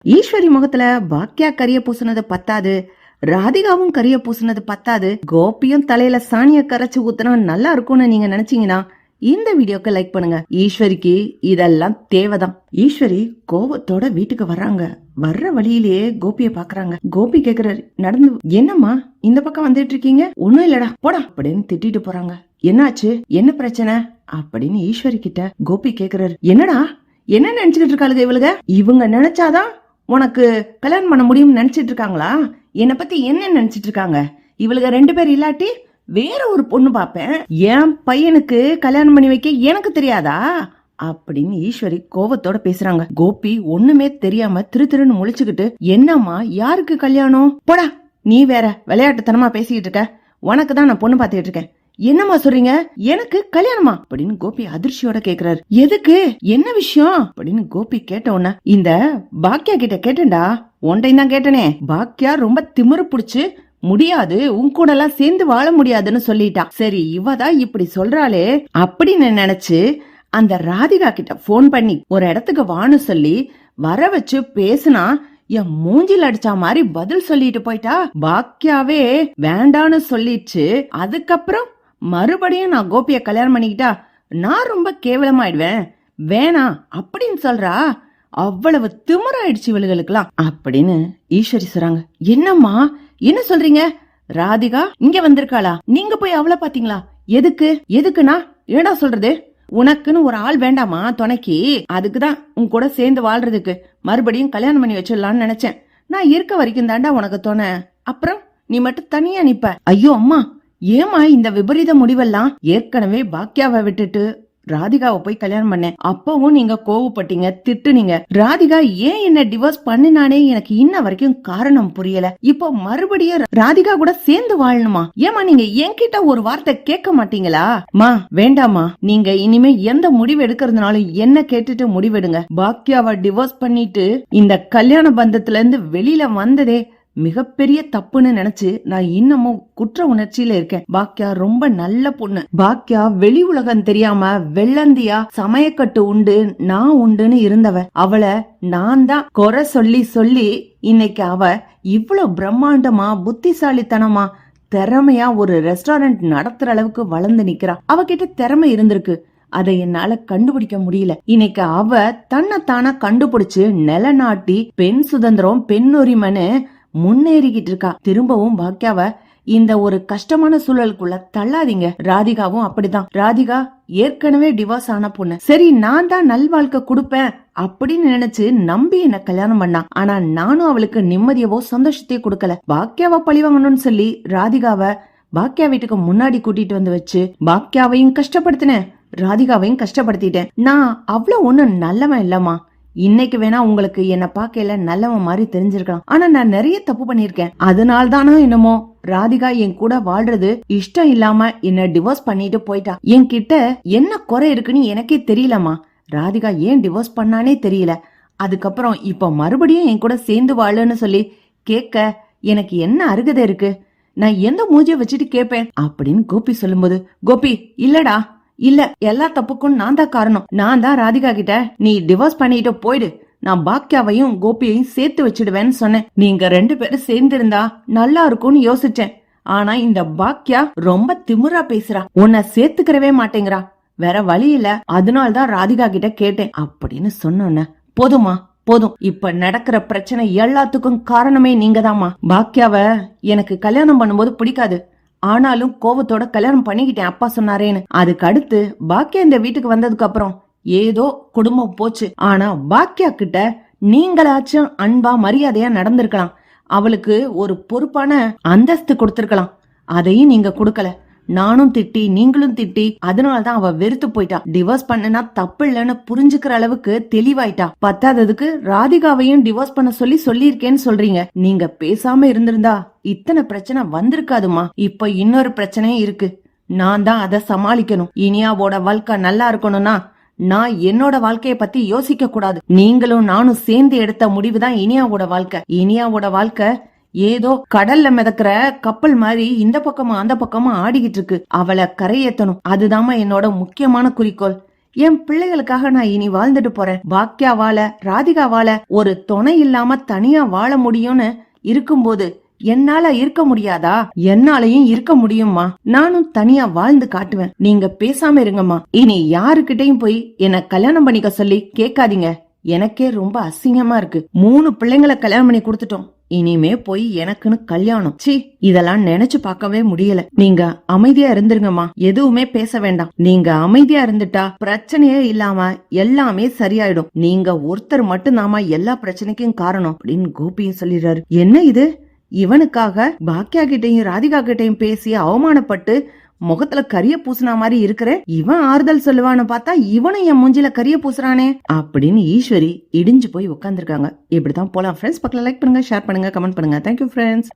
ஈஸ்வரி முகத்துல பாக்கியா கரிய பூசினது பத்தாது, ராதிகாவும் கரிய பூசினது பத்தாது, கோபியும் தலையில சாணிய கரைச்சு ஊத்துனா நல்லா இருக்கும்னு நீங்க நினைச்சீங்கன்னா இந்த வீடியோக்கு லைக் பண்ணுங்க. ஈஸ்வரிக்கு இதெல்லாம் தேவைதான். ஈஸ்வரி கோவத்தோட வீட்டுக்கு வர்றாங்க. வர்ற வழியிலேயே கோபிய பாக்குறாங்க. கோபி கேக்குறாரு, நடந்து என்னம்மா இந்த பக்கம் வந்துட்டு இருக்கீங்க? ஒண்ணும் இல்லடா போடா அப்படின்னு திட்டிட்டு போறாங்க. என்னாச்சு, என்ன பிரச்சனை அப்படின்னு ஈஸ்வரி கிட்ட கோபி கேக்குறாரு. என்னடா என்ன நினைச்சுக்கிட்டு இருக்காளுங்க இவளுக? இவங்க நினைச்சாதான் உனக்கு கல்யாணம் பண்ண முடியும்னு நினைச்சிட்டு இருக்காங்களா? என்னை பத்தி என்ன நினைச்சிட்டு இருக்காங்க? இவளுக 2 பேர் இல்லாட்டி வேற ஒரு பொண்ணு பாப்பேன். என் பையனுக்கு கல்யாணம் பண்ணி வைக்க எனக்கு தெரியாதா அப்படின்னு ஈஸ்வரி கோவத்தோட பேசுறாங்க. கோபி ஒண்ணுமே தெரியாம திருன்னு முழிச்சுக்கிட்டு, என்னம்மா யாருக்கு கல்யாணம்? போடா, நீ வேற விளையாட்டுத்தனமா பேசிக்கிட்டு இருக்க. உனக்கு தான் நான் பொண்ணு பாத்துக்கிட்டு இருக்கேன். என்னம்மா சொல்றீங்க? எனக்கு கல்யாணமா அப்படின்னு கோபி அதிர்ச்சியோட கேக்குறாரு. எதுக்கு, என்ன விஷயம் அப்படின்னு கோபி கேட்ட உடனே, இந்த பாக்கியா கிட்ட கேட்டேன்டா, ஒன்றையும் தான் கேட்டனே. பாக்கியா ரொம்ப திமிரு புடிச்சு முடியாது, உன் கூட எல்லாம் சேர்ந்து வாழ முடியாதுன்னு சொல்லிட்டா. சரி, இவதான் இப்படி சொல்றாளே அப்படின்னு நினைச்சு அந்த ராதிகா கிட்ட போன் பண்ணி ஒரு இடத்துக்கு வான்னு சொல்லி வர வச்சு பேசுனா, என் மூஞ்சில் அடிச்சா மாதிரி பதில் சொல்லிட்டு போயிட்டா. பாக்கியாவே வேண்டான்னு சொல்லிடுச்சு. அதுக்கப்புறம் மறுபடியும் நான் கோபிய கல்யாணம் பண்ணிக்கிட்டா நான் ரொம்ப கேவலமாயிடுவேன், வேணாம் அப்படின்னு சொல்றா. அவ்வளவு திமிராயிடுச்சு இவளுகளுக்கெல்லாம் அப்படின்னு ஈஸ்வரி சொல்றாங்க. என்னம்மா என்ன சொல்றீங்க? ராதிகா இங்க வந்திருக்காளா? நீங்க போய் அவளை பாத்தீங்களா? எதுக்குன்னா ஏடா சொல்றது? உனக்குன்னு ஒரு ஆள் வேண்டாமா துணைக்கு? அதுக்குதான் உன் கூட சேர்ந்து வாழ்றதுக்கு மறுபடியும் கல்யாணம் பண்ணி வச்சிடலான்னு நினைச்சேன். நான் இருக்க வரைக்கும் தாண்டா உனக்கு துணை, அப்புறம் நீ மட்டும் தனியா நிப்ப. ஐயோ அம்மா, ஏமா இந்த விபரீத முடிவெல்லாம்? ஏற்கனவே பாக்கியாவை விட்டுட்டு ராதிகாவை போய் கல்யாணம் பண்ணேன். அப்பவும் நீங்க கோவப்பட்டீங்க, திட்டுனீங்க. ராதிகா ஏன் என்ன டிவோர்ஸ் பண்ணினானே எனக்கு இன்ன வரைக்கும் காரணம் புரியல. இப்போ மறுபடியும் ராதிகா கூட சேர்ந்து வாழணுமா? ஏமா நீங்க என்கிட்ட ஒரு வார்த்தை கேட்க மாட்டீங்களா? மா வேண்டாமா, நீங்க இனிமே எந்த முடிவு எடுக்கிறதுனாலும் என்ன கேட்டுட்டு முடிவெடுங்க. பாக்கியாவை டிவோர்ஸ் பண்ணிட்டு இந்த கல்யாண பந்தத்துல இருந்து வெளியில வந்ததே மிகப்பெரிய தப்புன்னு நினைச்சு நான் இன்னமும் குற்ற உணர்ச்சியில இருக்கேன். பாக்கியா ரொம்ப நல்ல பொண்ணு. பாக்கியா வெளி உலகம் தெரியாம வெள்ளந்தியா சமயக்கட்டு உண்டு நான் உண்டுன்னு இருந்தவ. அவளை நான் தான் குறை சொல்லி சொல்லி இன்னைக்கு அவ இவ்வளவு பிரம்மாண்டமா புத்திசாலித்தனமா திறமையா ஒரு ரெஸ்டாரண்ட் நடத்துற அளவுக்கு வளர்ந்து நிக்கிறா. அவகிட்ட திறமை இருந்திருக்கு, அதை என்னால கண்டுபிடிக்க முடியல. இன்னைக்கு அவ தன்னைத்தானா கண்டுபிடிச்சு நிலநாட்டி பெண் சுதந்திரம் பெண் உரிமைன்னு முன்னேறிக்கிட்டு இருக்கா. திரும்பவும் பாக்கியாவ இந்த ஒரு கஷ்டமான சூழலுக்குள்ள தள்ளாதீங்க. ராதிகாவும் அப்படிதான். ராதிகா ஏற்கனவே டிவோர்ஸ் ஆன பொண்ணு. சரி, நான் தான் நல்வாழ்க்கை கொடுப்பேன் அப்படின்னு நினைச்சு நம்பி என்ன கல்யாணம் பண்ணா. ஆனா நானும் அவளுக்கு நிம்மதியவோ சந்தோஷத்தையோ கொடுக்கல. பாக்கியாவ பழிவாங்கணும்னு சொல்லி ராதிகாவ பாக்கியா வீட்டுக்கு முன்னாடி கூட்டிட்டு வந்து வச்சு பாக்கியாவையும் கஷ்டப்படுத்தினேன், ராதிகாவையும் கஷ்டப்படுத்திட்டேன். நான் அவ்வளவு ஒண்ணும் நல்லவன் இல்லம்மா. இன்னைக்கு வேணா உங்களுக்கு என்ன பாக்கல நல்லவன் மாதிரி தெரிஞ்சிருக்கலாம், ஆனா நான் நிறைய தப்பு பண்ணிருக்கேன். அதனால்தானோ என்னமோ ராதிகா என் கூட வாழ்றது இஷ்டம் இல்லாம என்ன டிவோர்ஸ் பண்ணிட்டு போயிட்டா. என்கிட்ட என்ன குறை இருக்குன்னு எனக்கே தெரியலமா. ராதிகா ஏன் டிவோர்ஸ் பண்ணானே தெரியல. அதுக்கப்புறம் இப்ப மறுபடியும் என் கூட சேர்ந்து வாழுன்னு சொல்லி கேட்க எனக்கு என்ன அருகதை இருக்கு? நான் எந்த மூஞ்சிய வச்சுட்டு கேட்பேன் அப்படின்னு கோபி சொல்லும்போது, கோபி இல்லடா, இல்ல எல்லா தப்புக்கும் நான் தான் காரணம். நான் தான் ராதிகா கிட்ட நீ டிவோர்ஸ் பண்ணிட்டு போயிடு, நான் பாக்கியாவையும் கோபியையும் சேர்த்து வச்சிடுவேன்னு சொன்னேன். நீங்க 2 பேரும் சேர்ந்து இருந்தா நல்லா இருக்கும்னு யோசிச்சேன். ஆனா இந்த பாக்கியா ரொம்ப திமிரா பேசுறா, உன்னை சேர்த்துக்கிறவே மாட்டேங்கிறா. வேற வழி இல்ல, அதனால்தான் ராதிகா கிட்ட கேட்டேன் அப்படின்னு சொன்ன. போதுமா போதும், இப்ப நடக்கிற பிரச்சனை எல்லாத்துக்கும் காரணமே நீங்கதாமா. பாக்கியாவ எனக்கு கல்யாணம் பண்ணும்போது பிடிக்காது, ஆனாலும் கோவத்தோட கல்யாணம் பண்ணிக்கிட்டேன் அப்பா சொன்னாரேன்னு. அதுக்கு அடுத்து பாக்கியா இந்த வீட்டுக்கு வந்ததுக்கு அப்புறம் ஏதோ குடும்பம் போச்சு. ஆனா பாக்கியா கிட்ட நீங்களாச்சும் அன்பா மரியாதையா நடந்திருக்கலாம், அவளுக்கு ஒரு பொறுப்பான அந்தஸ்து கொடுத்திருக்கலாம். அதையும் நீங்க கொடுக்கல. நானும் திட்டி நீங்களும் திட்டி அதனாலதான் அவ வெறுத்து போயிட்டா. டிவோர்ஸ் பண்ணனா தப்பு இல்லன்னு புரிஞ்சுக்கிற அளவுக்கு தெளிவாயிட்டா. பத்தாததுக்கு ராதிகாவையும் டிவோர்ஸ் பண்ண சொல்லி சொல்லியிருக்கேன்னு சொல்றீங்க. நீங்க பேசாம இருந்திருந்தா இத்தனை பிரச்சனை வந்திருக்காதுமா. இப்ப இன்னொரு பிரச்சனையும் இருக்கு, நான் தான் அதை சமாளிக்கணும். இனியாவோட வாழ்க்கை நல்லா இருக்கணும்னா நான் என்னோட வாழ்க்கைய பத்தி யோசிக்க கூடாது. நீங்களும் நானும் சேர்ந்து எடுத்த முடிவுதான் இனியாவோட வாழ்க்கை. இனியாவோட வாழ்க்கை ஏதோ கடல்ல மிதக்கிற கப்பல் மாதிரி இந்த பக்கமா அந்த பக்கமா ஆடிக்கிட்டு இருக்கு. அவளை கரையேத்தணும், அதுதாமா என்னோட முக்கியமான குறிக்கோள். என் பிள்ளைகளுக்காக நான் இனி வாழ்ந்துட்டு போறேன். பாக்கியாவால ராதிகாவால ஒரு துணை இல்லாம தனியா வாழ முடியும்னு இருக்கும்போது என்னால இருக்க முடியாதா? என்னாலையும் இருக்க முடியுமா? நானும் தனியா வாழ்ந்து காட்டுவேன். நீங்க பேசாம இருங்கம்மா. இனி யாருக்கிட்டையும் போய் என்ன கல்யாணம் பண்ணிக்க சொல்லி கேட்காதீங்க. எனக்கே ரொம்ப அசிங்கமா இருக்கு. 3 பிள்ளைங்களை கல்யாணம் பண்ணி கொடுத்துட்டோம். இனிமே போய் எனக்குன்னு கல்யாணம். சி, இதெல்லாம் நினைச்சு பார்க்கவே முடியல. நீங்க அமைதியா இருந்துருங்கம்மா. எதுவுமே பேச வேண்டாம். நீங்க அமைதியா இருந்துட்டா பிரச்சனையே இல்லாம எல்லாமே சரியாயிடும். நீங்க ஒருத்தர் மட்டும்தாமா எல்லா பிரச்சனைக்கும் காரணம் அப்படின்னு கோபியும் சொல்லிடுறாரு. என்ன இது? இவனுக்காக பாக்கியா கிட்டையும் ராதிகா கிட்டையும் பேசி அவமானப்பட்டு முகத்துல கரிய பூசினா மாதிரி இருக்கிற இவன் ஆறுதல் சொல்லுவான்னு பார்த்தா இவனும் என் மூஞ்சில கரிய பூசுறானே அப்படின்னு ஈஸ்வரி இடிஞ்சு போய் உட்கார்ந்துருக்காங்க. இப்படிதான் போலாம் ஃப்ரெண்ட்ஸ். பக்கத்துல லைக் பண்ணுங்க, ஷேர் பண்ணுங்க, கமெண்ட் பண்ணுங்க. Thank you friends.